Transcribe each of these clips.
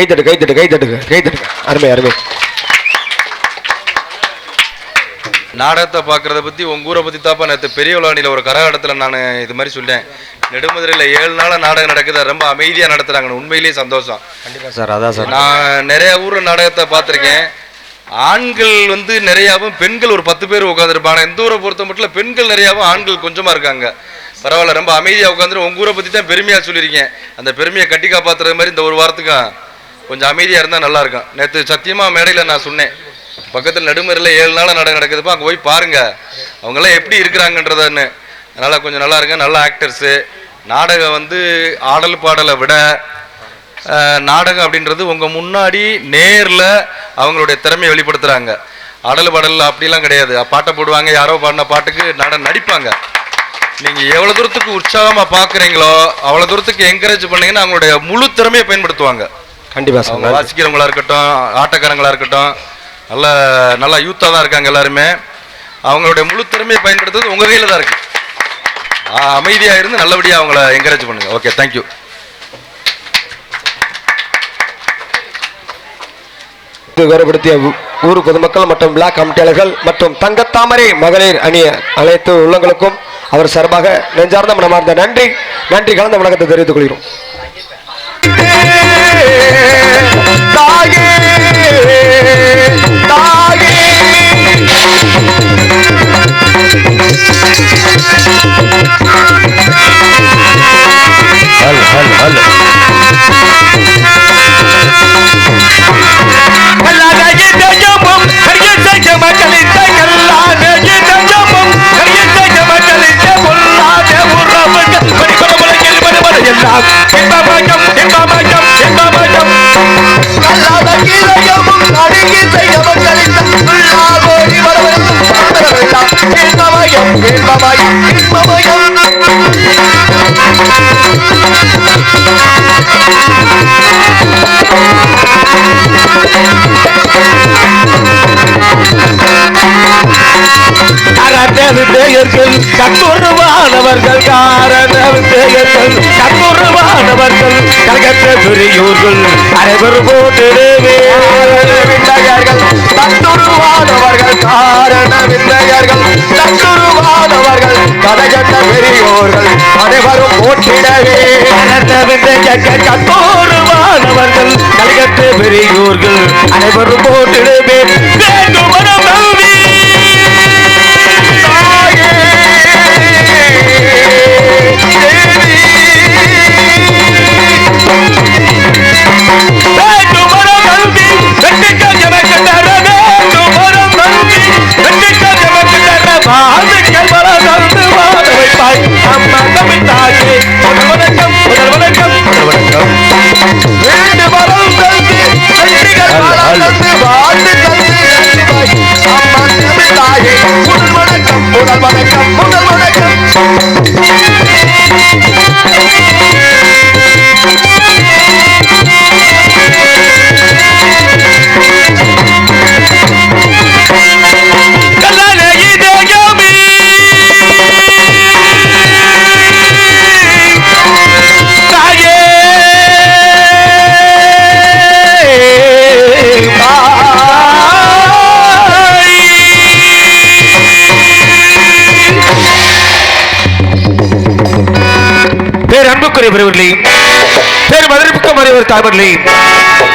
கைத்தட்டு கைத்தட்டு கைத்தட்டுங்க கைத்தட்டுங்க. அருமை அருமை. நாடகத்தை பார்க்குறத பற்றி உங்கள் ஊரை பற்றி தாப்பா நேற்று பெரிய விளாண்டியில் ஒரு கரகாட்டத்தில் நான் இது மாதிரி சொல்லிட்டேன். நெடுமதுரையில் 7 நாளாக நாடகம் நடக்குது, ரொம்ப அமைதியாக நடத்துகிறாங்க, உண்மையிலேயே சந்தோஷம். கண்டிப்பாக சார். அதான் சார், நான் நிறைய ஊரில் நாடகத்தை பார்த்துருக்கேன். ஆண்கள் வந்து நிறையாவும் பெண்கள் ஒரு 10 பேர் உட்காந்துருப்பாங்க. இந்த ஊரை பொறுத்த மட்டும் பெண்கள் நிறையாவும் ஆண்கள் கொஞ்சமாக இருக்காங்க. பரவாயில்ல, ரொம்ப அமைதியாக உட்காந்துரு. உங்கள் ஊரை பற்றி தான் பெருமையாக சொல்லியிருக்கேன். அந்த பெருமையை கட்டி காப்பாற்றுற மாதிரி இந்த ஒரு வாரத்துக்கு கொஞ்சம் அமைதியாக இருந்தால் நல்லாயிருக்கும். நேற்று சத்தியமாக மேடையில் நான் சொன்னேன், பக்கத்தில் நெடுமறையில் 7 நாளாக நாடகம் நடக்குதுப்பா, அங்கே போய் பாருங்கள் அவங்கெல்லாம் எப்படி இருக்கிறாங்கன்றதுன்னு. அதனால் கொஞ்சம் நல்லா இருங்க. நல்ல ஆக்டர்ஸு. நாடகம் வந்து ஆடல் பாடலை விட நாடகம் அப்படின்றது உங்கள் முன்னாடி நேரில் அவங்களுடைய திறமையை வெளிப்படுத்துகிறாங்க. ஆடல் பாடல் அப்படிலாம் கிடையாது. பாட்டை போடுவாங்க, யாரோ பாடின பாட்டுக்கு நடிப்பாங்க. நீங்கள் எவ்வளோ தூரத்துக்கு உற்சாகமாக பார்க்குறீங்களோ அவ்வளோ தூரத்துக்கு என்கரேஜ் பண்ணீங்கன்னா அவங்களுடைய முழு திறமையை பயன்படுத்துவாங்க. கண்டிப்பாக சார். அவங்க வாசிக்கிறவங்களா இருக்கட்டும், ஆட்டக்காரங்களாக இருக்கட்டும், நல்லா யூத்தாக தான் இருக்காங்க எல்லாருமே. அவங்களுடைய முழு திறமையை பயன்படுத்துறது உங்கள் கையில் தான் இருக்குது. அமைதியாக இருந்து நல்லபடியாக அவங்கள என்கரேஜ் பண்ணுங்கள். Okay, thank you. கௌரவப்படுத்திய ஊர் பொதுமக்கள் மற்றும் பிளாக் கமிட்டியாளர்கள் மற்றும் தங்கத்தாமரை மகளிர் அணி அனைத்து உள்ளங்களுக்கும் அவர் சார்பாக நெஞ்சார்ந்த மனமார்ந்த நன்றி கலந்த வணக்கத்தை தெரிவித்துக் கொள்கிறோம். கட்டுருவானவர்கள் காரண வித்தையர்கள் கட்டுருவானவர்கள் கலகற்ற பெரியோர்கள் அனைவரும் போட்டிடுவே கட்டுருவானவர்கள் காரண வித்தையர்கள் கட்டுருவானவர்கள் கலகற்ற பெரியோர்கள் அனைவரும் போட்டிடவே கட்டுருவானவர்கள் கலகற்ற பெரியோர்கள் அனைவரும் போட்டிடவே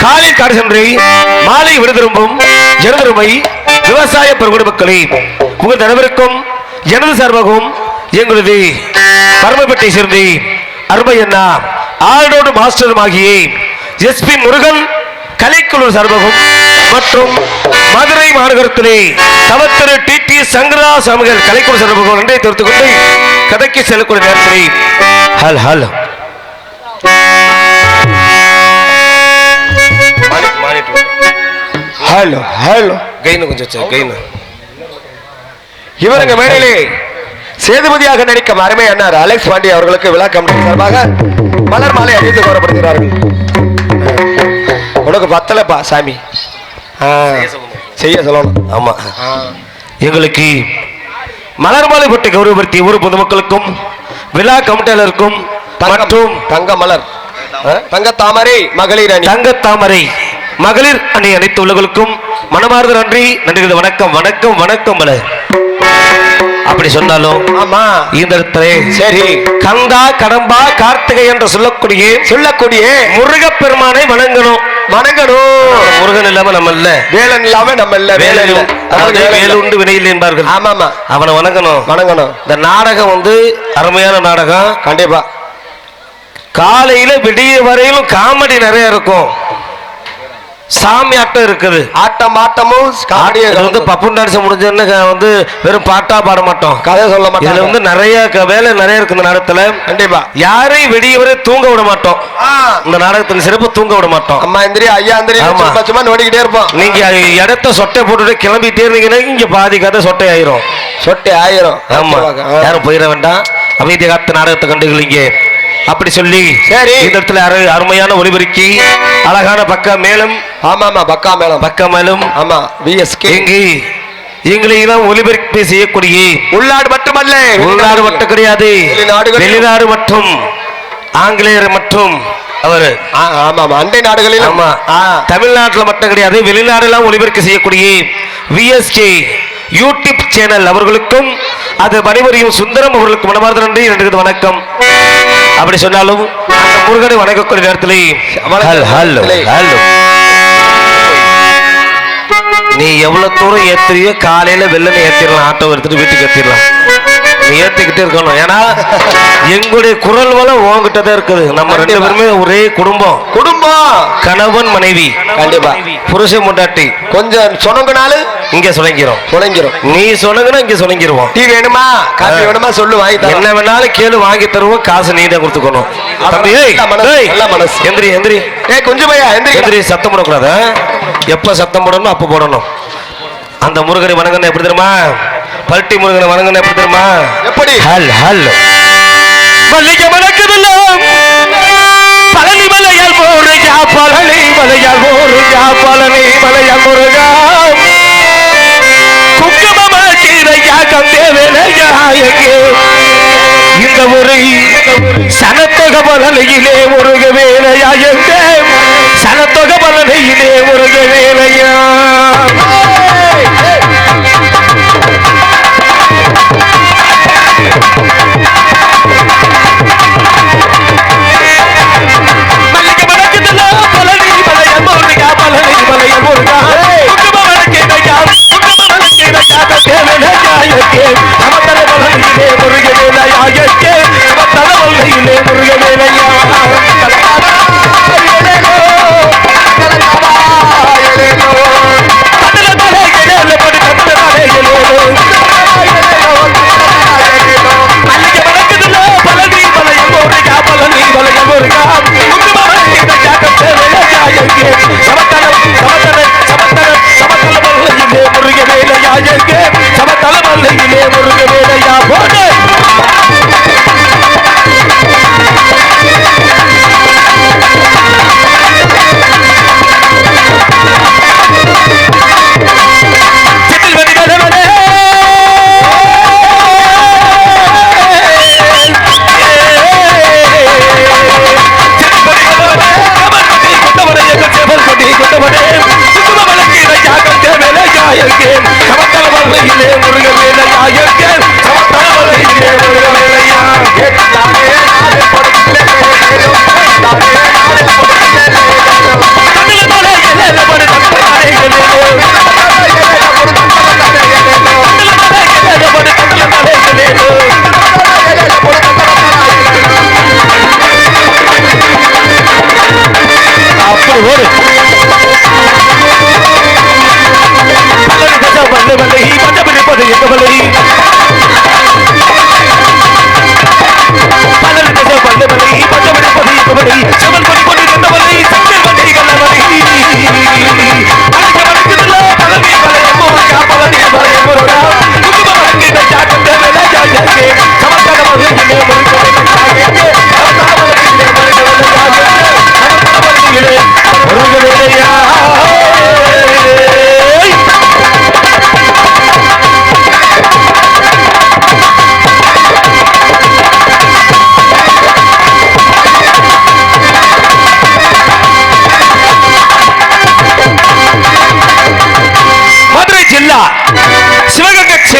காலில் காடு சென்று மாலை விடுதிரும்பும் ஜனதருமை விவசாய பெருங்குடிமக்களே, உங்கள் அனைவருக்கும் எனது சார்பாகவும் எங்களது பரமப்பட்டை சேர்ந்து அருமை அண்ணா ஆல்ரோடு மாஸ்டரும் ஆகிய SP முருகன் கலைக்குழு சார்பாகவும் மற்றும் மதுரை மாநகரத்திலே தவத்திரு TT சங்கரா சாமிகள் கலைக்குழு சார்பாகவும் நன்றியை தெரிவித்துக் கொண்டு கதைக்கு செல்லக்கூடிய நேரத்திலே ஹலோ ஹலோ ஹலோ கைனு கொஞ்சம் கைனு இவருங்க மேடையிலே சேதுபதியாக நடிக்கும் அருமை அண்ணார் அலெக்ஸ் பாண்டி அவர்களுக்கு விழா கமிட்டி சார்பாக மலர் மாலை அணிந்து கௌரவப்படுகிறார்கள். உனக்கு பத்தலப்பா சாமி செய்ய சொல்லணும். ஆமா, எங்களுக்கு மலர் மாலை போட்டு கௌரவப்படுத்திய ஊர் பொதுமக்களுக்கும் விழா கமிட்டியாளருக்கும் மற்றும் தங்க மலர் தங்கத்தாமரை மகளிர் அணி. தங்கத்தாமரை மகளிர் அணி அனைத்து உள்ளவர்களுக்கும் மனமார்ந்த நன்றி நன்றி. வணக்கம் வணக்கம் வணக்கம் பல. அப்படி சொன்னாலும் ஆமா இந்த இடத்துல சரி கந்தா கடம்பா கார்த்திகை என்று சொல்லக்கூடிய முருகப்பெருமானை வணங்கணும். முருகன் இல்லாம நம்ம இல்ல, வேலன் இல்லாம நம்ம இல்ல, வேலை இல்ல, வேலை உண்டு வினையில் என்பார்கள். ஆமாமா அவனை வணங்கணும். இந்த நாடகம் அருமையான நாடகம். கண்டிப்பா காலையில விடிய வரையிலும் காமெடி நிறைய இருக்கும், சாமி ஆட்டம் இருக்குது. ஆட்டமும் பப்புன் டான்ஸ் முடிஞ்சோன்னு வெறும் பாட்டா பாட மாட்டோம், கதை சொல்ல மாட்டோம். இதுல நிறைய வேலை நிறைய இருக்கு இந்த நாடகத்துல. கண்டிப்பா யாரையும் விடிய வரை தூங்க விட மாட்டோம். இந்த நாடகத்தின் சிறப்பு தூங்க விட மாட்டோம். அம்மா எந்திரி ஐயா எந்திரி சும்மா நோடிக்கிட்டே இருப்போம். நீங்க இடத்த சொட்டை போட்டுட்டு கிளம்பிட்டே இருந்தீங்கன்னா இங்க பாதி கதை சொட்டை ஆயிரும். ஆமா, யாரும் போயிட வேண்டாம். அமைதி காத்த நாடகத்தை கண்டுகளீங்க அப்படி சொல்லி சரி இந்த இடத்துல அருமையான ஒளிபெருக்கி அழகான பக்க மேலும். ஆமாமா பக்கா மேலும் ஆமா விஎஸ்கே எங்களையெல்லாம் ஒளிபெருக்கி செய்யக்கூடிய உள்நாடு மட்டுமல்ல, உள்நாடு மட்டும் கிடையாது, வெளிநாடு மற்றும் ஆங்கிலேயர் மற்றும் அவரு அண்டை நாடுகளில். ஆமா தமிழ்நாட்டில் மட்டும் கிடையாது, வெளிநாடுலாம் ஒளிபெருக்கி செய்யக்கூடிய விஎஸ்கே யூடியூப் சேனல் அவர்களுக்கும் அது பணிபுரியும் சுந்தரம் அவர்களுக்கு மனமார்ந்த நன்றி நன்றி வணக்கம். அப்படி சொன்னாலும் அந்த முருகனை வணங்கக்கூடிய நேரத்திலே நீ எவ்வளவு தூரம் ஏத்துறியோ காலையில வெள்ளனை ஏத்திடலாம், ஆட்டோ எடுத்துட்டு வீட்டுக்கு ஏத்திடலாம். நீ ஏத்திக்கிட்டே இருக்கணும். ஏன்னா எங்களுடைய குரல் வளம் உங்ககிட்ட தான் இருக்குது. நம்ம ரெண்டு பேருமே ஒரே குடும்பம், கணவன் மனைவி. கண்டிப்பா புருஷன் முண்டாட்டி. கொஞ்சம் சொன்னங்கனாலும் இங்க சுணங்கிறோம். நீ சொன்னங்கன்னா இங்க சுணங்கிருவோம். டீ வேணுமா காஃபி வேணுமா சொல்லு, வாங்கி தரோம். என்ன வேணாலும் கேளு, வாங்கி தருவோம். காசு நீ தான் கொடுத்துக்கணும். எந்திரி எந்திரி கொஞ்சம் பையா எந்திரி. சத்தம் போடக்கூடாது. எப்ப சத்தம் போடணும் அப்ப போடணும். அந்த முருகனை வணங்கணும் எப்படி தெரியுமா? பல்ட்டி முருகனை வணங்கணும் எப்படி தெரியுமா? எப்படி? ஹல் ஹல் மல்லிகை மணக்குதுல்ல பழனி மலையால் முருகா, பழனி மலையால் முருகா, பழனி மலையால் முருகா, குங்குமமா கீரையா கந்தேவனையா எங்கே இந்த முறை சனத்தொக பலனையிலே முருக வேலையா எங்கே சனத்தொக பலனையிலே முருக வேலையா.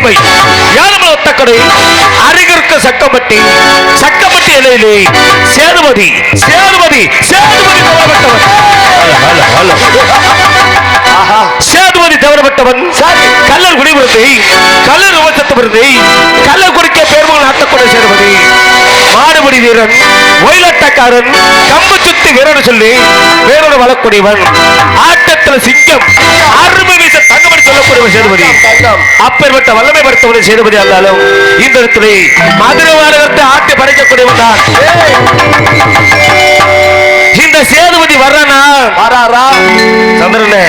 பெருமை யாரும் ஒத்தக்கடை அருகிருக்க சக்கப்பட்டி சக்கப்பட்டி இலையிலே சேதுபதி சேதுபதி சேதுபதி தவறப்பட்டவன் சேதுபதி தவறப்பட்டவன் கல்லர் குடிபிருந்தை கல்லர் விமர்சத்தமிருந்தை கல்லர் குடிக்க பேர்மகள் நாட்டக்கூடிய சேதுபதி மாடுபடி வீரன் ஒயிலட்டக்காரன் கம்பு சுத்தி வீரன் சொல்லி வேறோட வளக்கூடியவன் ஆட்டத்தில் சிங்கம் அருமை வீச தங்கமணி சொல்லக்கூடியவன் சேதுபதி அப்பேற்பட்ட வல்லமை படுத்தவன் சேதுபதி அல்லாலும் இந்த இடத்துல மதுரை வாரகத்தை ஆட்டி படைக்கக்கூடியவன் தான் இந்த சேதுபதி வர்றானா சந்திரனே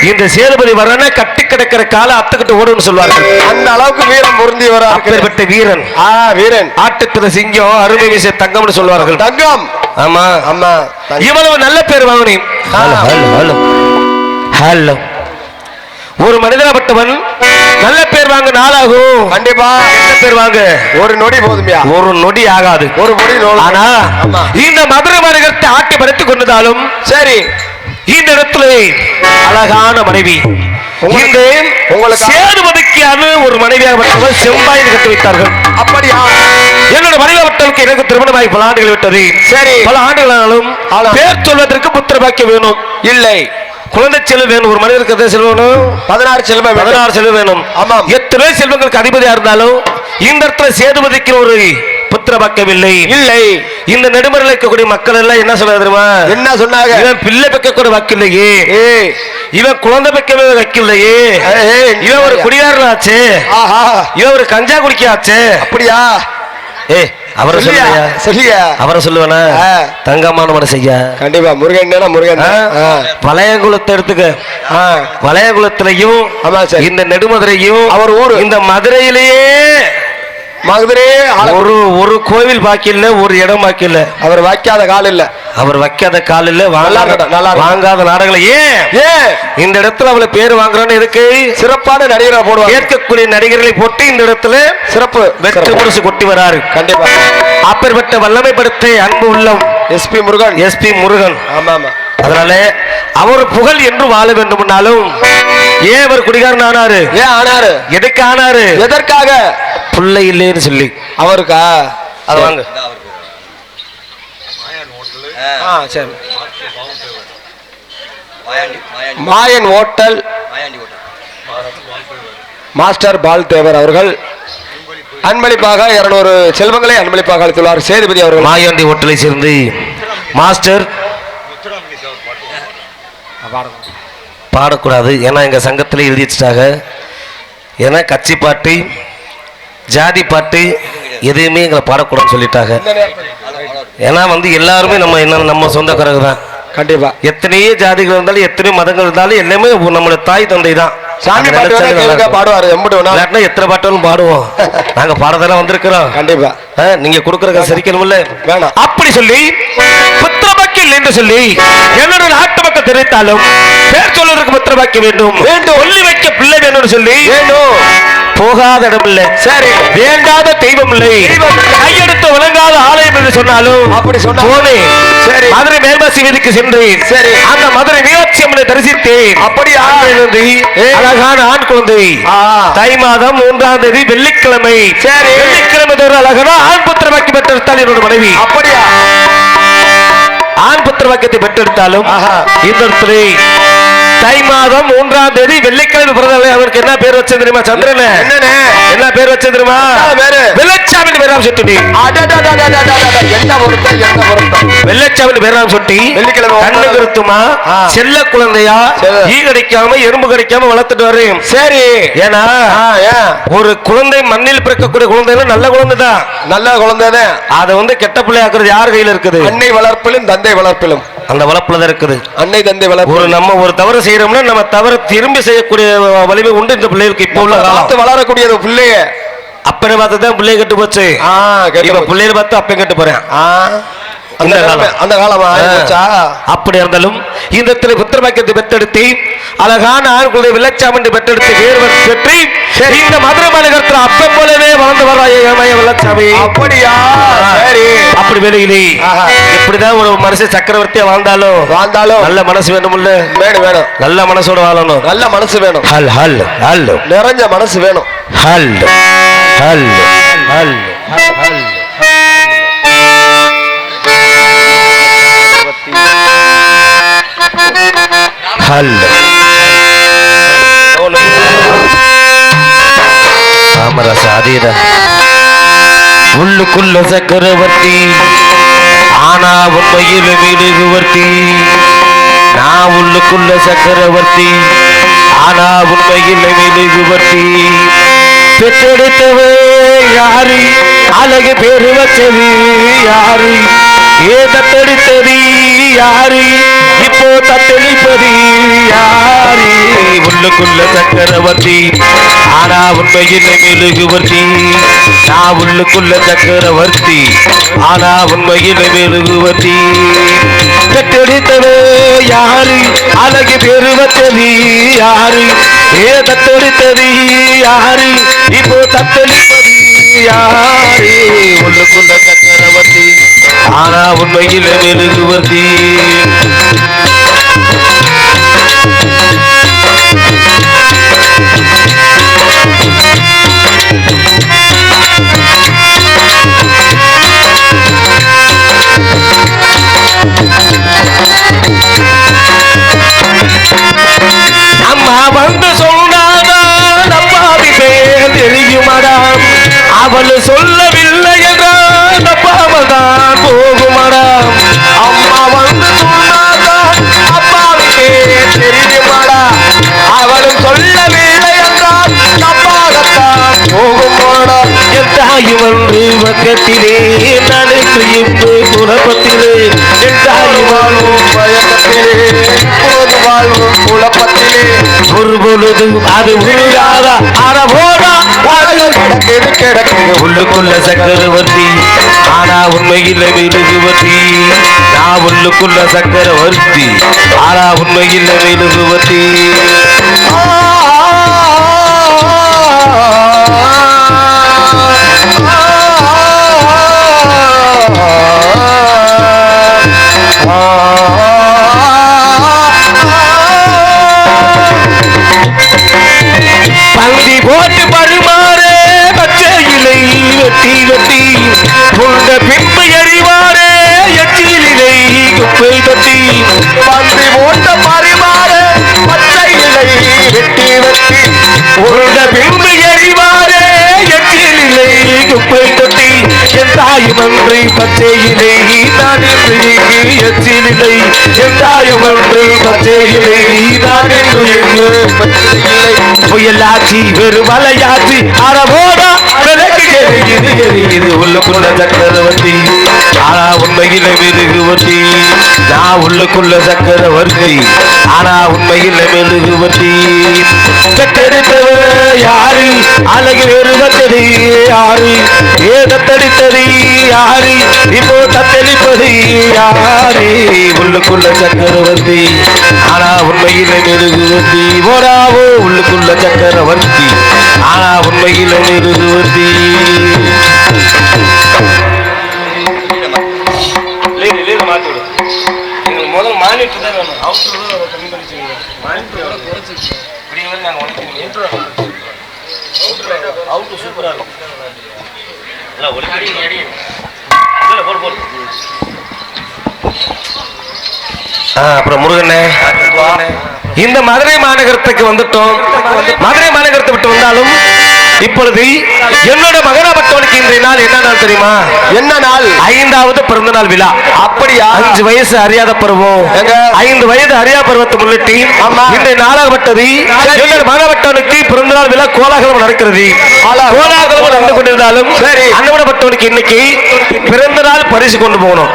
இந்த சேதுபதி வர்றானா கட்டி கிடக்கிற கால அத்துக்கிட்டு ஓடுன்னு சொல்வார்கள் அந்த அளவுக்கு வீரம் பொருந்தி வர அப்பேற்பட்ட வீரன் வீரன் ஆட்டத்துல சிங்கம் அருமை வீச தங்கம்னு சொல்வார்கள் தங்கம் ஆமா ஆமா இவ்வளவு நல்ல பேர் வாங்கினேன் ஹலோ ஒரு மனிதனப்பட்டவன் நல்ல பேர் வாங்க நாளாகும் கண்டிப்பா என்ன பேர் வாங்க ஒரு நொடி போதுமையா ஒரு நொடி ஆகாது ஒரு நொடி ஆனா இந்த மதுரை மாநகரத்தை ஆட்டி படைத்துக் கொண்டதாலும் சரி இந்த இடத்துல அழகான மனைவி இந்த உங்களுக்கு சேதுபதிக்கான ஒரு மனைவியாகப்பட்டவர் செம்பாயில் கட்டி வைத்தார்கள் அப்படியா என்னோட மனைவியாகப்பட்டவருக்கு எனக்கு திருமணமாகி பல ஆண்டுகள் விட்டது சரி பல ஆண்டுகளானாலும் பேர் சொல்வதற்கு புத்திர பாக்கியம் வேணும் இல்லை குழந்தை செல்வம் வேணும் ஒரு மனிதருக்கு எத்தனை செல்வம் வேணும் 16 செல்வம் 16 செல்வம் வேணும் ஆமாம் எத்தனை செல்வங்களுக்கு அதிபதியா இருந்தாலும் இந்த இடத்துல சேதுபதிக்கு ஒரு புத்திர பாக்கியம் இல்லை இல்லை இந்த நெடுமறையில் இருக்கக்கூடிய மக்கள் எல்லாம் என்ன சொல்ல தெரியுமா என்ன சொன்னாங்க இவன் பிள்ளை பெக்க கூட வக்கில்லையே இவன் குழந்தை பெக்கவே வைக்கலையே இவன் ஒரு குடியாரன் ஆச்சு இவன் ஒரு கஞ்சா குடிக்க ஆச்சு அப்படியா அவரை சொல்லியா அவரை சொல்லுவேனா தங்கமான மனசையா கண்டிப்பா முருகன் முருகன் வளையங்குளத்தை எடுத்துக்க வளையங்குளத்திலையும் இந்த நெடுமதுரையும் அவர் ஊர் இந்த மதுரையிலேயே மதுரை ஒரு கோவில் பாக்கி இல்ல ஒரு இடம் பாக்கி இல்ல அவர் வைக்காத கால் இல்ல அவர் வைக்காத கால் இல்ல வாங்காத நாடகங்களை ஏன் இந்த இடத்துல அவளை பேர் வாங்குறான்னு எதுக்கு சிறப்பான நடிகரை போடுவாங்க ஏற்கக்கூடிய நடிகர்களை போட்டு இந்த இடத்துல சிறப்பு வெற்றி முரசு கொட்டி வராரு கண்டிப்பா அப்பேற்பட்ட வல்லமைப்படுத்த அன்பு உள்ளம் எஸ்பி முருகன் ஆமா ஆமா அதனால அவர் புகழ் என்று வாழ வேண்டும்னாலும் ஏன் அவர் குடிகாரன் ஆனாரு எதுக்கு ஆனாரு எதற்காக பிள்ளை இல்லைன்னு சொல்லி அவருக்கா அது வாங்க சரி மாயன் ஹோட்டல் மாஸ்டர் பால் தேவர் அவர்கள் அன்பளிப்பாக 200 செல்வங்களை அன்பளிப்பாக அளித்துள்ளார் சேதுபதி அவர்கள் மாயாண்டி ஹோட்டலை சேர்ந்து மாஸ்டர் பாடக்கூடாது ஏன்னா எங்க சங்கத்தில் எழுதி வச்சுட்டாங்க ஏன்னா கட்சி பாட்டு ஜாதி பாட்டு எதுவுமே எங்களை பாடக்கூடாதுன்னு சொல்லிட்டாங்க ஏன்னா எல்லாருமே நம்ம சொந்தக்காரங்க தான் கண்டிப்பா எத்தனையோ ஜாதிகள் இருந்தாலும் எத்தனையோ மதங்கள் இருந்தாலும் எல்லாமே நம்மளோட தாய் தந்தை தான் சாமி பாடுவாரு எத்தனை பாட்டாலும் பாடுவோம் நாங்க பாடதெல்லாம் வந்திருக்கிறோம் கண்டிப்பா நீங்க கொடுக்கறத சரிக்கணும்ல வேணாம் அப்படி சொல்லி புத்திரபாக்கியம் என்று சொல்லி என்னோட நாட்டு மக்கள் தெரிவித்தாலும் பேர் சொல்வதற்கு புத்திரபாக்கியம் வேண்டும் சொல்லி வைக்க பிள்ளை வேணும்னு சொல்லி போகாத இடம் இல்லை சரி வேண்டாத தெய்வம் இல்லை கையெடுத்து வழங்காத ஆலயம் என்று சொன்னாலும் அப்படி சொன்னேன் சரி மதுரை மேல்வாசி வீதிக்கு சென்று சரி அந்த மதுரை மீனாட்சி அம்மனை தரிசித்தேன் அப்படி அழகான ஆண் குழந்தை தை மாதம் 3ஆம் தேதி வெள்ளிக்கிழமை சரி வெள்ளிக்கிழமை தோறும் அழகான ஆண் புத்திர வாக்கியம் பெற்றெடுத்தால் என்னோட மனைவி அப்படியா ஆண் புத்திர வாக்கியத்தை பெற்றெடுத்தாலும் இந்த இடத்துல தை மாதம் 3ஆம் தேதி வெள்ளிக்கிழமை பிறந்தவரை அவருக்கு என்ன பேர் வச்சது தெரியுமா சந்திரன் என்ன பேர் வச்சது தெரியுமா வெள்ளச்சாமி பேராம் சுட்டி வெள்ளச்சாமி பேராம் சுட்டி கண்ணு கருத்துமா செல்ல குழந்தையா ஈ கிடைக்காம எறும்பு கிடைக்காம வளர்த்துட்டு வரையும் சரி ஏன்னா ஒரு குழந்தை மண்ணில் பிறக்கக்கூடிய குழந்தை நல்ல குழந்தை தான் நல்ல குழந்தை தான் அதை கெட்ட பிள்ளையாக்குறது யார் கையில இருக்குது அன்னை வளர்ப்பிலும் தந்தை வளர்ப்பிலும் அந்த வளர்ப்புலதான் இருக்குது அன்னை தந்தை வளர்ப்பு நம்ம ஒரு தவறு செய்யறோம்னா நம்ம தவறு திரும்பி செய்யக்கூடிய வலிமை உண்டு இந்த பிள்ளைகளுக்கு இப்ப உள்ள காலத்து வளரக்கூடிய பிள்ளைய அப்பனை பார்த்து தான் பிள்ளைய கட்டு போச்சு பிள்ளைய பார்த்து அப்பன் கட்டு போறேன் அந்த காலமா அப்படி இருந்தாலும் இந்த புத்திரபாக்கியத்தை பெற்றெடுத்து அழகான ஆண் குழந்தை வெள்ளச்சாமி பெற்றெடுத்து வேறு பெற்று இந்த மதுரை மாநகரத்தில் அப்ப போலவே வளர்ந்து வர்றாய வெள்ளச்சாமி அப்படியா அப்படி வேலையிலே எப்படிதான் ஒரு மனுஷன் சக்கரவர்த்தியா வாழ்ந்தாலும் நல்ல மனசு வேணும்ல வேணும் நல்ல மனசோட வாழணும் நல்ல மனசு வேணும் நிறைஞ்ச மனசு வேணும் ஹல் ஹல் ஹல் ஹல் ஹல் ராமராசா அதேதான். உள்ளுக்குள்ள சக்கரவர்த்தி ஆனா உண்மையில் மெழுகுவர்த்தி. நான் உள்ளுக்குள்ள சக்கரவர்த்தி ஆனா உண்மையில் மெழுகுவர்த்தி. பெற்றெடுத்தவே யாரு, அழகு பேரு வச்சது யாரு, தத்தெடுத்தது யாரு, இப்போ தத்தெளிப்பது யாரு. உள்ளுக்குள்ள சக்கரவர்த்தி ஆனா உண்மையில் மெழுகுவர்த்தி. நான் உள்ளுக்குள்ள சக்கரவர்த்தி ஆனா உண்மையில் மெழுகுவர்த்தி. பெற்றெடுத்தவே யாரு, அழகு பேரு வச்சது யாரு, தத்தெடுத்தது யாரு, இப்போ தத்தெளிப்பது யாரு. உள்ளுக்குள்ள சக்கரவர்த்தி ஆனா உண்மையில் மெழுகுவர்த்தி. அம்மா வந்து சொன்னாதான் அப்பாவி பேர் தெரியுமாடா. அவள் சொல்லவில்லை என்றால் அப்பாவல் தான் போகுமாடா. அம்மா வந்து சொன்னாதான் அப்பாவி பேர் தெரியுமாடா. அவளும் சொல்லவில்லை என்றால் அப்பாகத்தான் போகுமாடா. என் தாய் வந்து பக்கத்திலே நடுக்கு இன்று குழப்பத்திலே. என் தாய் வாழ்வும் பயக்கத்திலே இப்போது வாழ்வும் குழப்பத்திலே. ஒரு பொழுது அது உருகாத அறபோடா கிடக்குது கிடக்குது. உள்ளுக்குள்ள சக்கரவர்த்தி ஆனா உண்மையில் மெழுகுவர்த்தி. நான் உள்ளுக்குள்ள சக்கரவர்த்தி ஆனா உண்மையில் மெழுகுவர்த்தி. பந்தி போட்டு பரிமாறு பச்சை இலை வெட்டி வெட்டி. புண்ட பின்பு எறிவாரே எச்சிலை குப்பை தொட்டி. பந்தி போட்ட பரிமாறு பச்சை இலை வெட்டி வெட்டி. புண்ட பின்பு எறிவாரே எச்சிலை குப்பை தொட்டி. என் தாயுமன்று பச்சை இலை நான் என்று எச்சிலை. என் தாயுமன்று பச்சை இலை நான் என்று புயலாச்சி வெறுமலையாச்சி அறபோடா விளக்கு எரியுது எரியுது. உள்ளுக்குள்ள சக்கரவர்த்தி ஆனா உண்மையில மெழுகுவர்த்தி. நான் உள்ளுக்குள்ள சக்கரவர்த்தி ஆனா உண்மையில மெழுகுவர்த்தி. பெற்றெடுத்தவ யாரு, அழகு வெறுவத்தது யாரு, தத்தெடுத்தது யாரு, இப்போ தத்தெளிப்பது யாரு. உள்ளுக்குள்ள சக்கரவர்த்தி ஆனா உண்மையில மெழுகுவர்த்தி. போராவோ உள்ளுக்குள்ள சக்கரவர்த்தி ஆனா உண்மையில மெழுகுவர்த்தி. முதல் மானிட்டர் தான் வேணும். அவுட்டர் கம்மி பண்ணி செய்யுங்க. மானிட்டர் குறைச்சி இப்படி நாங்கள் உழைக்கிறீங்க. அவுட்டு சூப்பராக இருக்கும். இல்லை ஒளிக்கடி அடி இல்லை போடு போடு. அப்புறம் முருகனே இந்த மதுரை மாநகரத்துக்கு வந்துட்டோம். மதுரை மாநகரத்தை விட்டு வந்தாலும் இப்பொழுது என்னோட மகனாபட்டவனுக்கு இன்றைய நாள் என்ன நாள் தெரியுமா? என்ன நாள்? 5வது பிறந்த நாள் விழா. அப்படியா? 5 வயசு அறியாத பருவம். 5 வயது அறியா பருவத்தை முன்னிட்டு இன்றைய நாளாகப்பட்டது என்னோட மகனாபட்டவனுக்கு பிறந்த நாள் விழா கோலாகலம் நடக்கிறது. கோலாகலம் நடந்து கொண்டிருந்தாலும் அண்ணப்பட்டவனுக்கு இன்னைக்கு பிறந்த நாள் பரிசு கொண்டு போகணும்.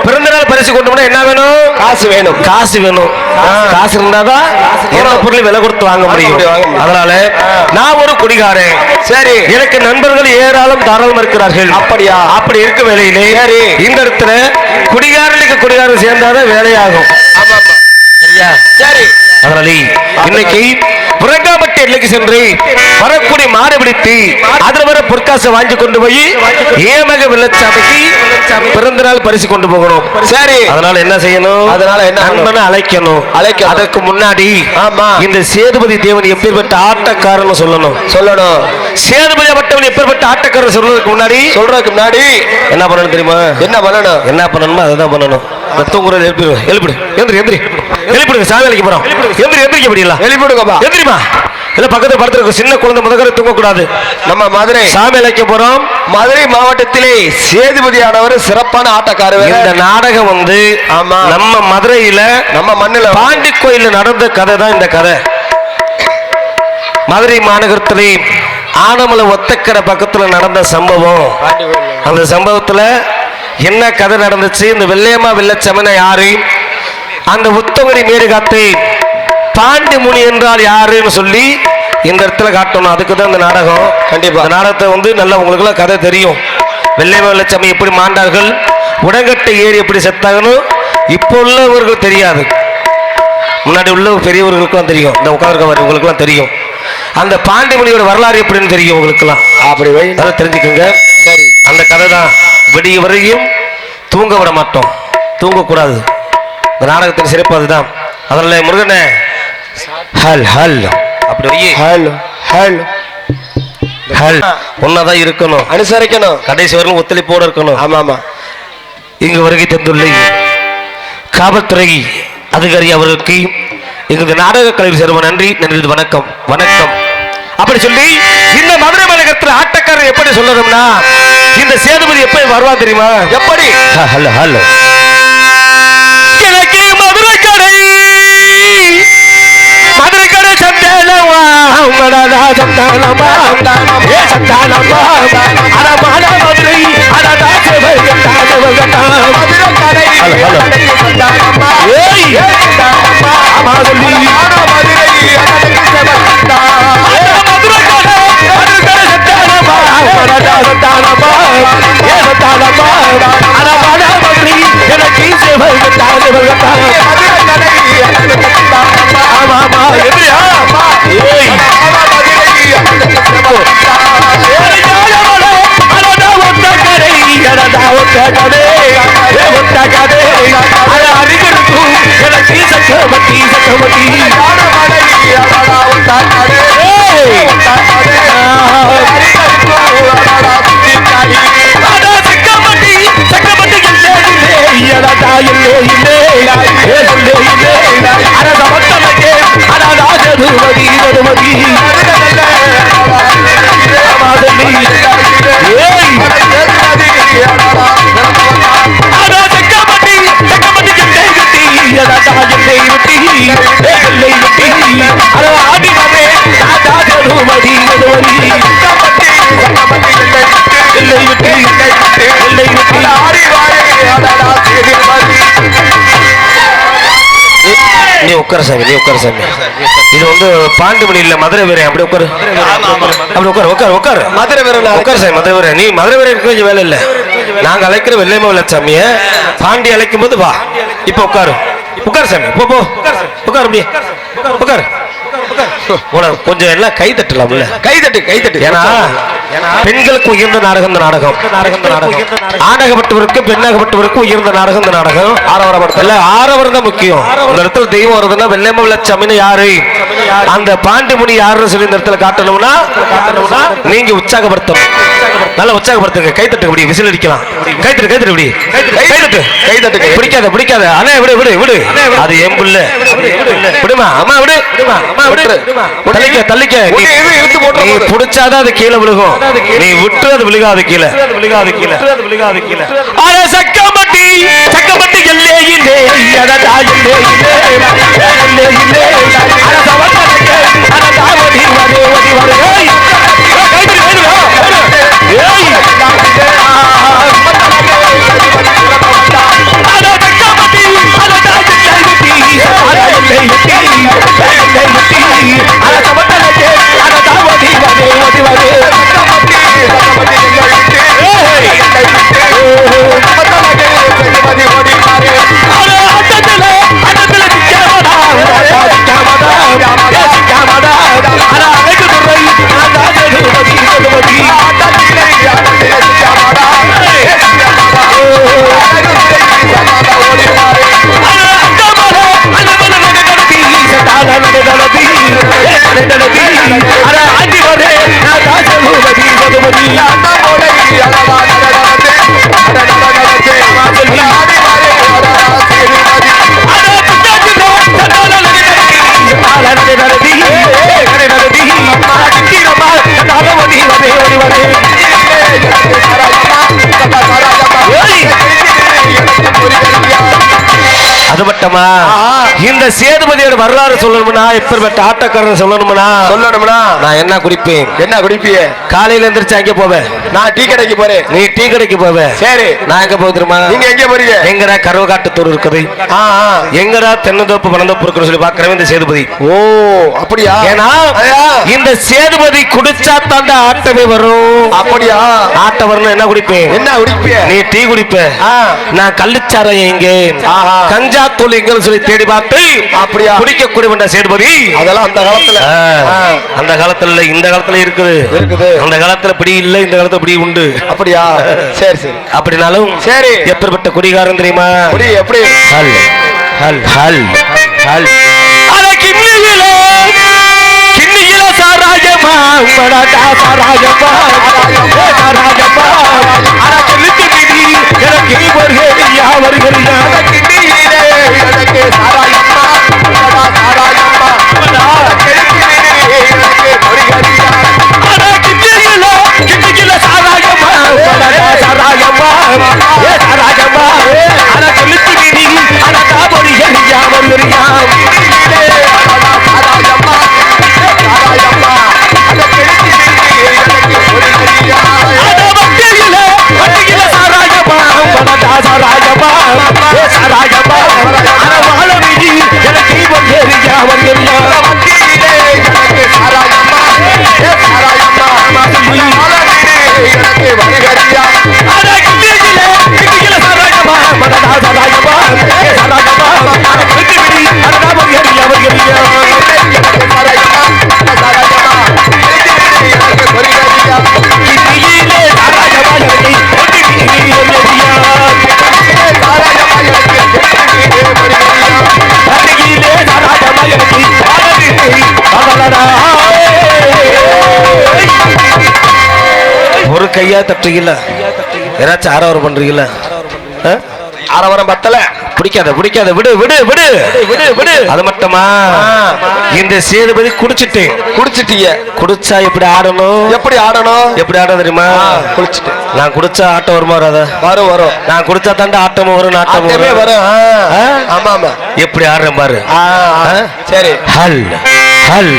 பிறந்த நாள் பரிசு கொண்டு போனா என்ன வேணும்? காசு வேணும். காசு வேணும். காசு இருந்தாதான் எல்லா பொருளையும் விலை கொடுத்து வாங்க முடியும். அதனால நான் ஒரு குடிகாரன். சரி, எனக்கு நண்பர்கள் ஏராளம் தாராளம் இருக்கிறார்கள். அப்படியா? அப்படி இருக்க வேலையிலே இந்த இடத்துல குடிகாரனுக்கு குடிகாரன் சேர்ந்தாதான் வேலையாகும். சரியா? சரி. அதனால இன்னைக்கு புறங்காப்பட்டி எல்லைக்கு சென்று வரக்கூடிய மாடு பிடித்து அதில் வர பொற்காசை வாங்கி கொண்டு போய் ஏமக வெள்ளச்சாமிக்கு பிறந்த நாள் பரிசு கொண்டு போகணும். சரி, அதனால என்ன செய்யணும்? அதனால என்ன நண்பனை அழைக்கணும். அதற்கு முன்னாடி ஆமா இந்த சேதுபதி தேவன் எப்பேற்பட்ட ஆட்டக்காரன்னு சொல்லணும். சேதுபதி பட்டவன் எப்பேற்பட்ட ஆட்டக்காரன் சொல்றதுக்கு முன்னாடி என்ன பண்ணணும் தெரியுமா? என்ன பண்ணணுமோ அதுதான் பண்ணணும். தூங்குறது எழுப்பிடு எழுப்பிடுங்க. சாமி அழைக்க போறோம். எந்திரிக்க முடியல, எழுப்பிடுங்கப்பா. எந்திரிமா இல்ல பக்கத்துல படுத்திருக்க சின்ன குழந்தை முதல்ல தூங்க கூடாது. நம்ம மதுரை சாமி அழைக்க போறோம். மதுரை மாவட்டத்திலே சேதுபதியானவர் சிறப்பான ஆட்டக்காரர். இந்த நாடகம் வந்து ஆமா நம்ம மதுரையில நம்ம மண்ணில பாண்டி கோயில நடந்த கதை தான் இந்த கதை. மதுரை மாநகரத்திலே ஆனமலை ஒத்தக்கரை பக்கத்துல நடந்த சம்பவம். அந்த சம்பவத்துல என்ன கதை நடந்துச்சு? இந்த வெள்ளையம்மா வெள்ளச்சமன யாரு, அந்த உத்தமரி மேருகாத்தை பாண்டி முனி என்றால் யாருன்னு சொல்லி இந்த இடத்துல காட்டணும். அதுக்கு தான் இந்த நாடகம். கண்டிப்பா இந்த நாடகத்தை வந்து நல்லா உங்களுக்கு எல்லாம் கதை தெரியும். வெள்ளையம்மா வெள்ளச்சாமி எப்படி மாண்டார்கள், உடங்கட்டை ஏறி எப்படி செத்தாங்கன்னு இப்போ உள்ளவர்கள் தெரியாது, முன்னாடி உள்ள பெரியவர்களுக்கெல்லாம் தெரியும். இந்த உட்கார்க்க உங்களுக்குலாம் தெரியும். அந்த பாண்டிமுனியோட வரலாறு எப்படின்னு தெரியும் உங்களுக்குலாம். அப்படி அதை தெரிஞ்சுக்கோங்க. சரி, அந்த கதை தான். விடிய வரையும் தூங்க விட மாட்டோம், தூங்கக்கூடாது. இந்த நாடகத்தின் சிறப்பு அதுதான். அதனால முருகனே ஹல் ஹல் அப்படி ஹல் ஹல் ஹல் ஒன்னாதான் இருக்கணும், அனுசரிக்கணும், கடைசி வரைக்கும் ஒத்துழைப்போடு இருக்கணும். ஆமா ஆமா. இங்கு வருகை தந்துள்ள காவல்துறை அதிகாரி அவர்களுக்கு எங்களது நாடக கலை சிறப்பு நன்றி வணக்கம் வணக்கம். அப்படி சொல்லி இந்த மதுரை மாநகரத்தில் ஆட்டக்காரர் எப்படி சொல்லணும்னா, இந்த சேதுபதி எப்படி வருவா தெரியுமா? எப்படி? ஹலோ ஹலோ எனக்கு மதுரை கடை சந்தானமா சந்தானமா சந்தானமா அடமான மதுரை நீ உட்கார சாமி, நீ உட்கார சாமி. இது வந்து பாண்டிமணி இல்ல, மதுரை வீரன். அப்படி உட்காரு, அப்படி உட்காரு, உட்காரு உட்காரு. மதுரை வீரன் உட்கார சாமி, மதுரை வீரன். நீ மதுரை வீரன் கொஞ்சம் வேலை இல்ல. நாங்க அழைக்கிற வெள்ளையம்மா வெள்ளச்சாமிய பாண்டி அழைக்கும் போது வா. இப்ப உட்காரு, உட்காரு சாமி. போ போ உட்காரு, அப்படியே உட்காரு. கொஞ்சம் எல்லாம் கை தட்டலாம்ல, கை தட்டு. ஏன்னா பெண்களுக்கு உயர்ந்த நாடகம் இந்த நாடகம். ஆடகப்பட்டவருக்கு பெண்ணாகப்பட்டவருக்கு உயர்ந்த நாடகம் இந்த நாடகம். ஆரவரப்படல ஆரவரம் தான் முக்கியம். இந்த இடத்துல தெய்வம் வருதுன்னா வெள்ளையம்மா வெள்ளச்சாமின்னு யாரு, அந்த பாண்டிமுனி யாருன்னு சொல்லி இந்த இடத்துல காட்டணும்னா நீங்க உற்சாகப்படுத்தணும், நல்லா உற்சாகப்படுத்துங்க. கை தட்டு, இப்படி விசில் அடிக்கலாம். கை தட்டு இப்படி கை தட்டு. பிடிக்காத அண்ணே, விடு விடு விடு, அது என் புள்ள. விடுமா அம்மா, விடு அம்மா, விடு. தள்ளிக்க. நீ புடிச்சாதான் அது கீழே விழுகும், நீ விட்டு அது விழுகாது கீழே. சக்கமட்டி எல்லே இல்லே அடடா இல்லே இல்லே மட்டமா இந்த சேதுபதியோட வரலாறு சொல்லணும்னா எப்பேற்பட்ட ஆட்டக்காரன் சொல்லணும்னா நான் என்ன குடிப்பேன்? என்ன குடிப்பிய? காலையில எந்திரிச்சு அங்க போவேன். நான் டீ கடைக்கு போறேன். நீ டீ கடைக்கு போவ. சரி. நான் எங்க போக தெரியுமா? நீங்க எங்க போறீங்க? எங்கடா கருவகாட்டுத்தூர் இருக்குது, எங்கடா தென்னந்தோப்பு வனந்தோப்பு இருக்குன்னு சொல்லி பாக்குறவன் இந்த சேதுபதி. ஓ அப்படியா? ஏன்னா இந்த சேதுபதி குடிச்சா தாண்டா ஆட்டமே வரும். அப்படியா? ஆட்ட வரணும். என்ன குடிப்பேன்? என்ன குடிப்பிய? நீ டீ குடிப்ப, நான் கள்ளுச்சாரம் எங்க கஞ்சா தூள் எங்கன்னு சொல்லி தேடி பார்த்து அப்படியா குடிக்கக்கூடிய சேதுபதி. அதெல்லாம் அந்த காலத்துல அந்த காலத்துல இல்ல, இந்த காலத்துல இருக்குது. அந்த காலத்துல பிடி இல்ல, இந்த காலத்துல பிடி உண்டு. அப்படியா? சரி சரி. அப்படினாலும் சரி. எப்பேற்பட்ட குடிகாரன் தெரியுமா? எப்படி? ஹல் ஹல் ஹல் ஹல் அட கிண்ணியில கிண்ணியில சாராஜமா படடா சாராஜமா சாராஜமா அட கிழித்து விதி எனக்கு வருகறியா வருகறியா கிண்ணியிலே எனக்கு சாராயம்மா படடா சாராயம்மா அட கிழித்து விதி எனக்கு வருகறியா அட கிண்ணியில கிண்ணியில சாராஜமா படடா சாராஜமா சாராஜமா அட கிழித்து விதி அட வருகறியா வருகறியா ஒரு கையா தட்டுறீங்களா? யாராச்சும் ஆரவாரம் பண்றீங்களா? ஆரவாரம் பத்தல. பிடிக்காத பிடிக்காத விடு விடு விடு விடு விடு. அது மட்டுமா இந்த சேதுபதி குடிச்சிட்டேன். குடிச்சிட்டீங்க. குடிச்சா எப்படி ஆடணும்? எப்படி ஆடணும்? எப்படி ஆட தெரியுமா? குடிச்சிட்டு நான் குடிச்சா ஆட்டம் வருமா? வராதா? வரும் வரும். நான் குடிச்சா தாண்டா ஆட்டமும் வரும், நாட்டமும் ஆட்டமே வரும். ஆமா ஆமா. எப்படி ஆடுறேன் பாரு. சரி. ஹல் ஹல்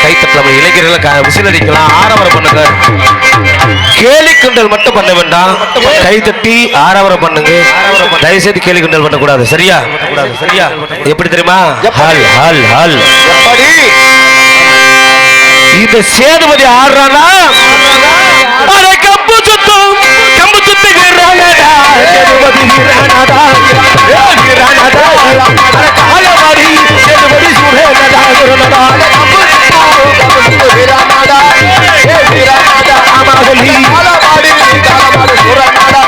கைத்தட்டலாம், இளைஞர்கள் விசில் அடிக்கலாம், ஆரவாரம் பண்ணுங்க. கேலி கிண்டல் மட்டும் பண்ண வேண்டாம், கைத்தட்டி ஆரவாரம் பண்ணுங்க. தயவுசெய்து கேலி கிண்டல் பண்ணக்கூடாது. சரியா? சரியா? எப்படி தெரியுமா? ஹல் ஹல் ஹல். இந்த சேதுபதி ஆடுறானா கம்பு சுத்தும் கம்பு சுத்துகிறானடா சேதுபதி வீரானடா வீரானடா காலவாடி சேதுபதி சுரேனடா சுரேனடா வீரானடா வீரானடா ஆமாகலி காலவாடி காலவாடி சுரேனடா.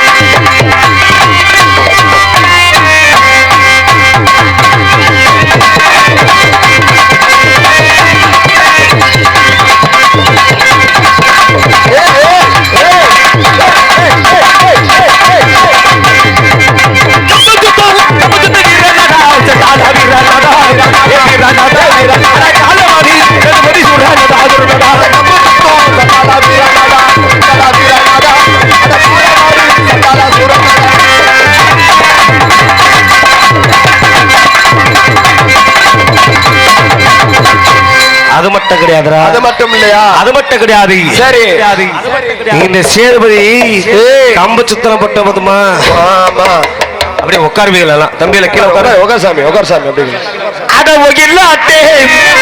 அது மட்டும் கிடையாதுடா. அது மட்டும் இல்லையா? அது மட்டும் கிடையாது. சரி. இந்த சேதுபதி கம்பு சுத்தம் பட்ட போதுமா? ஆமா. அப்படியே உட்காருவீங்களா? தம்பியில கீழே உட்கார. உட்கார் சாமி, உட்கார் சாமி. அப்படி அட ஒயிலாட்டே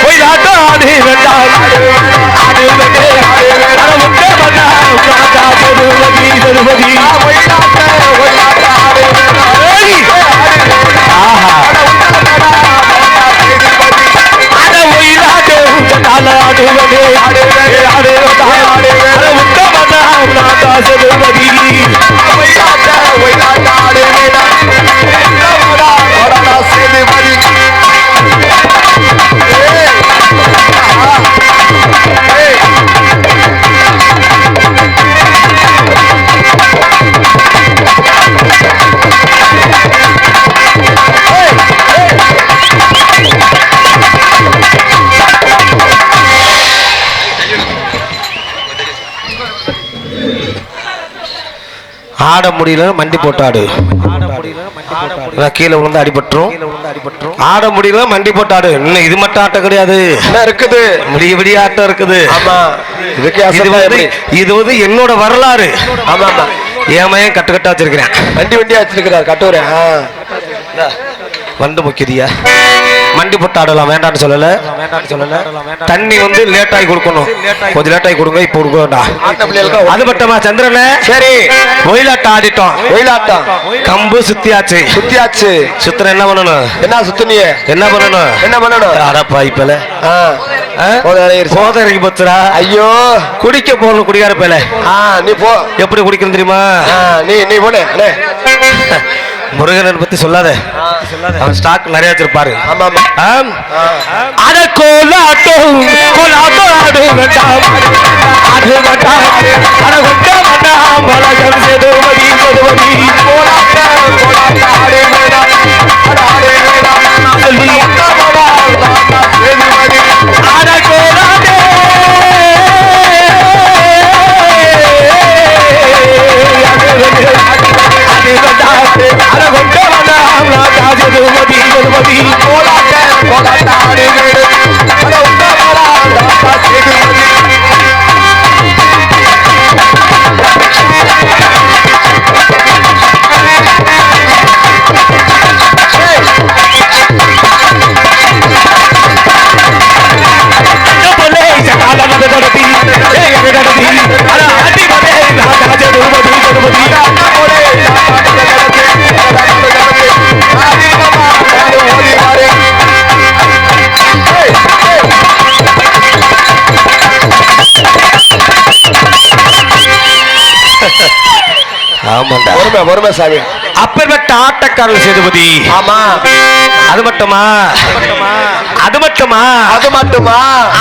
ஒயிலாட்டோ ஆடு வேண்டாம் ஆடு வேண்டே அட முட்டை பண்ணா காக்கா சேதுபதி சேதுபதி ஒயிலாட்டே ஒயிலாட்டோ ஆடு வேண்டாம். ஆஹா. அட ஒயிலாட்டே கால ஆடு வேண்டே ஆடு வேண்டே ஆடு வேண்டே அட முட்டை பண்ணா காக்கா சேதுபதி ஒயிலாட்டே ஒயிலாட்டோ ஆடு வேண்டாம் சேதுபதி. ஆட முடியல மண்டி போட்டாடு. கீழே விழுந்து அடிபட்டுரும். ஆட முடியல மண்டி போட்டாடு. இன்னும் இது மட்டும் ஆட்டம் கிடையாது, இருக்குது விடிய விடிய ஆட்டம் இருக்குது. ஆமா, இது வந்து என்னோட வரலாறு. ஆமா ஆமா, ஏமையும் கட்டுக்கட்டா வச்சிருக்கிறேன். வண்டியா வச்சிருக்கிறார் கட்டுறேன். வந்து முக்கியதியா மண்டி போட்டு ஆடலாம், வேண்டான்னு சொல்லல. தண்ணி வந்து லேட்டாகி கொடுக்கணும், கொஞ்சம் லேட்டாகி கொடுங்க, இப்ப கொடுக்க வேண்டாம். அது மட்டுமா சந்திரன? சரி, ஒயிலாட்டம் ஆடிட்டோம். ஒயிலாட்டம் கம்பு சுத்தியாச்சு. சுத்திர என்ன பண்ணணும்? என்ன சுத்தினிய என்ன பண்ணணும்? அடப்பா இப்பல போதரைக்கு போச்சுரா. ஐயோ, குடிக்க போகணும் குடிக்கார பேல. நீ போ. எப்படி குடிக்கணும் தெரியுமா? நீ போனே. முருகன் பத்தி சொல்லாத, அவன் ஸ்டாக் நிறைய வச்சிருப்பாரு. அட கோலாட்டம் கோலாட்டம் ஆடு வேண்டாம், ஆடு வேண்டாம், அட கொண்ட வேண்டாம், பலகம் செதுவதி செதுவதி கோலாட்டம் கோலாட்டம் ஆடு வேண்டாம், ஆடு வேண்டாம் சொல்லி அட கோலாட்டே சாமி. அப்பேற்பட்ட ஆட்டக்காரர் சேதுபதி. ஆமா, அது மட்டுமா? அது மட்டுமா?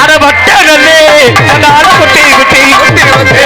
அடபட்ட நல்லே அந்த அடபட்டி குட்டி ஓடினாரு.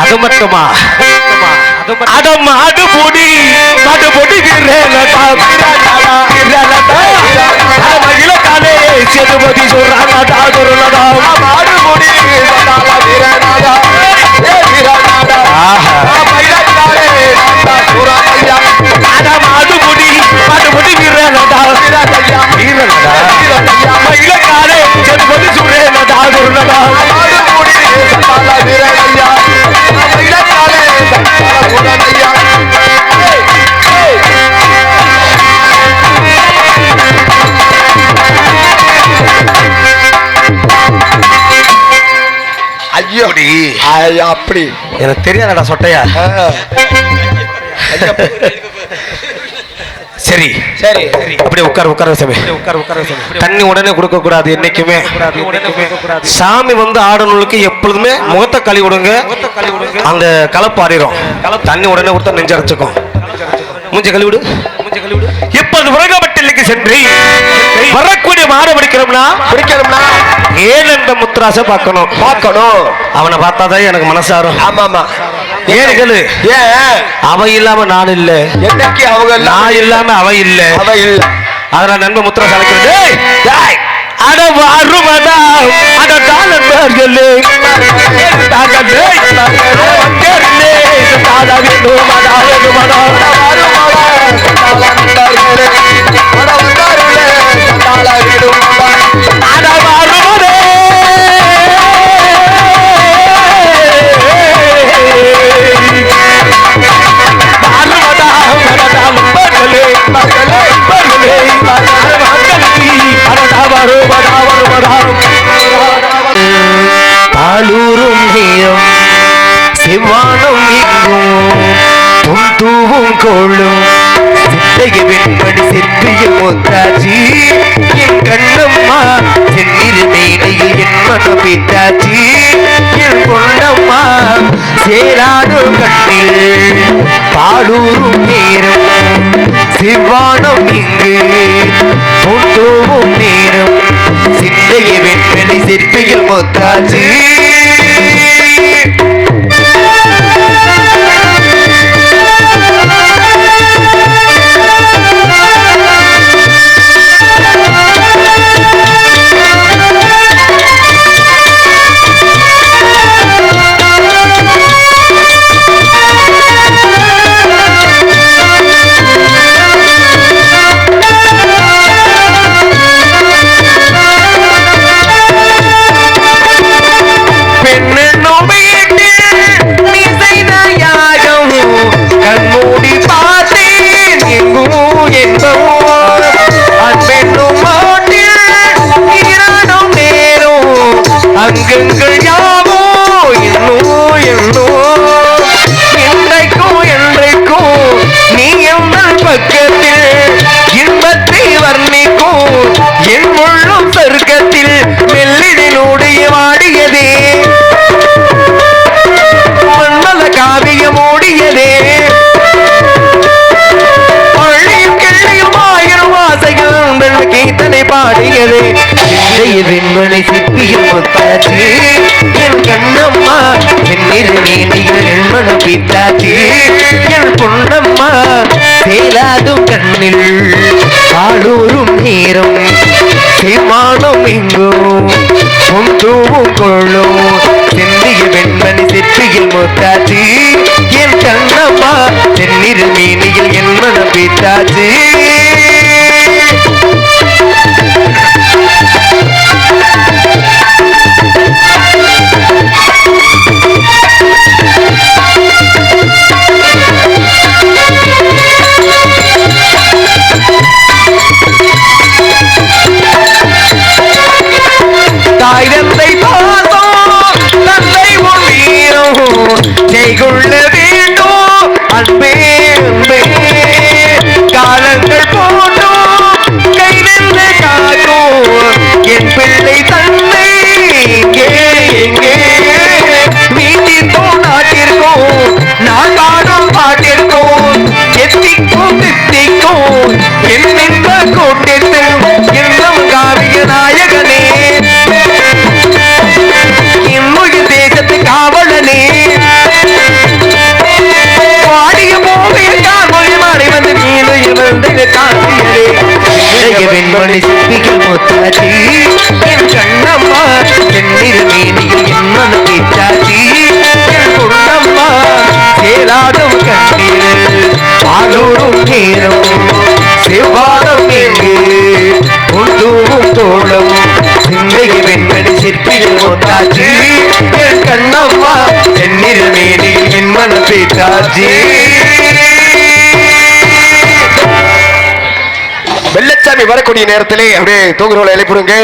அது மட்டுமா? அடம் ஆடு பொடி மகிழக்காலே சேதுபதி சொல்றாங்க. மகிழக்காலே சேதுபதி சொல்றேன். அப்படி எனக்கு தெரியாதடா சொட்டையா. சரி சரி, அப்படியே உட்கார சாமி. தண்ணி உடனே கொடுக்க கூடாது என்னைக்குமே. சாமி வந்து ஆடணுக்கு எப்பொழுதுமே முகத்தை கழுவி விடுங்க, அந்த கலப்பு ஆறிடும். தண்ணி உடனே கொடுத்தா நெஞ்சு அரைச்சுக்கும். மூஞ்ச கழுவிடு. இப்போது உலகப்பட்டிலுக்கு சென்று வரக்கூடிய மாட பிடிக்கிறோம்னா ஏன் அந்த முத்ராசை பார்க்கணும். அவனை பார்த்தாதான் எனக்கு மனசாரும். ஆமா, ஏன்னு அவ இல்லாம நான் இல்ல, நான் இல்லாம அவ இல்ல. அதனால நண்ப முத்ராசை அழைக்கிறது. அட வாருமடா அட தாளர்களே தாகலே வந்தேர்லே தாளவினோ மடாவது மடாடா வாருமடா தாளர்களே அட வந்தாருலே தாளவினோ அட வாருமடா வாருமடா மடால பகலே பகலே பகலே பாலூரும் நீரும் செவ்வானம் எங்கும் பொன் தூவும் கோளும் சிந்தைய வெண்மணி சிற்பியில் முத்தாச்சி என் கண்ணம்மா சென்னிரு மேடையில் என் மனம் பித்தாச்சி என் பொன்னம்மா சேராடும் கண்ணில் பாலூரும் நேரம் சிவானம் இங்கு பூத்தோவும் நேரம் சிந்தைய வெண்மணி சிற்பியில் முத்தாச்சி அங்கங்கள் யாவோ என்னோ என்றைக்கும் நீ எங்கள் பக்கத்தில் இன்பத்தை வர்ணிக்கும் என் உள்ளும் சொர்க்கத்தில் மெல்லினுடைய வாடியதே மன்மத காவியம் ஓடியதே பள்ளியும் கிள்ளியும் ஆயிரம் வாசைகள் கீர்த்தனை பாடியதே வெண்மணி சிப்பியில் முத்தாச்சி என் கண்ணம்மா சென்னிரு மேனியில் என் மனம் பித்தாச்சி என் பொன்னம்மா சேராதும் கண்ணில் பாலூரும் நேரம் சிமானம் எங்கும் பொந்தூவும் கொள்ளும் சென்னிய வெண்மணி சிப்பியில் முத்தாச்சி என் கண்ணம்மா சென்னிரு மேனியில் என் மனம் பித்தாச்சி தாய் தந்தை பாசம் தந்தை உன் வீரம் செய்கொள்ள வேண்டும் அன்பே அன்பே காலங்கள் போட்டும் கை நின்று காக்கும் என் பிள்ளை தன்னை எங்கே வீட்டிற்கும் நாட்டிற்கும் நான் பாடும் பாட்டிற்கும் எத்திக்கும் தித்திக்கும் என் இன்ப கூட்டிற்கும் இன்னும் காவிய நாயகனே இம்முகில் தேசத்து காவலனே வாடிய போவையில் காமொழி மாறி வந்து நீலையில் வந்து காத்தியரே வெண்மணி சிப்பிகள் முத்தாச்சி என் கண்ணம்மா சென்னிரு மேனியில் என் மனம் பித்தாச்சி என் பொன்னம்மா சேராடும் கண்ணீர் பாலூரும் நேரம் செவ்வாரம் எங்கு உண்டூவும் தோளம் சிந்தைய வெண்மணி சிற்பியில் முத்தாச்சி என் கண்ணம்மா சென்னிரு மேனியில் என் மனம் பித்தாச்சி வெள்ளச்சாமி வரக்கூடிய நேரத்திலே அப்படியே தூங்குறவளை எழுப்பிடுங்க.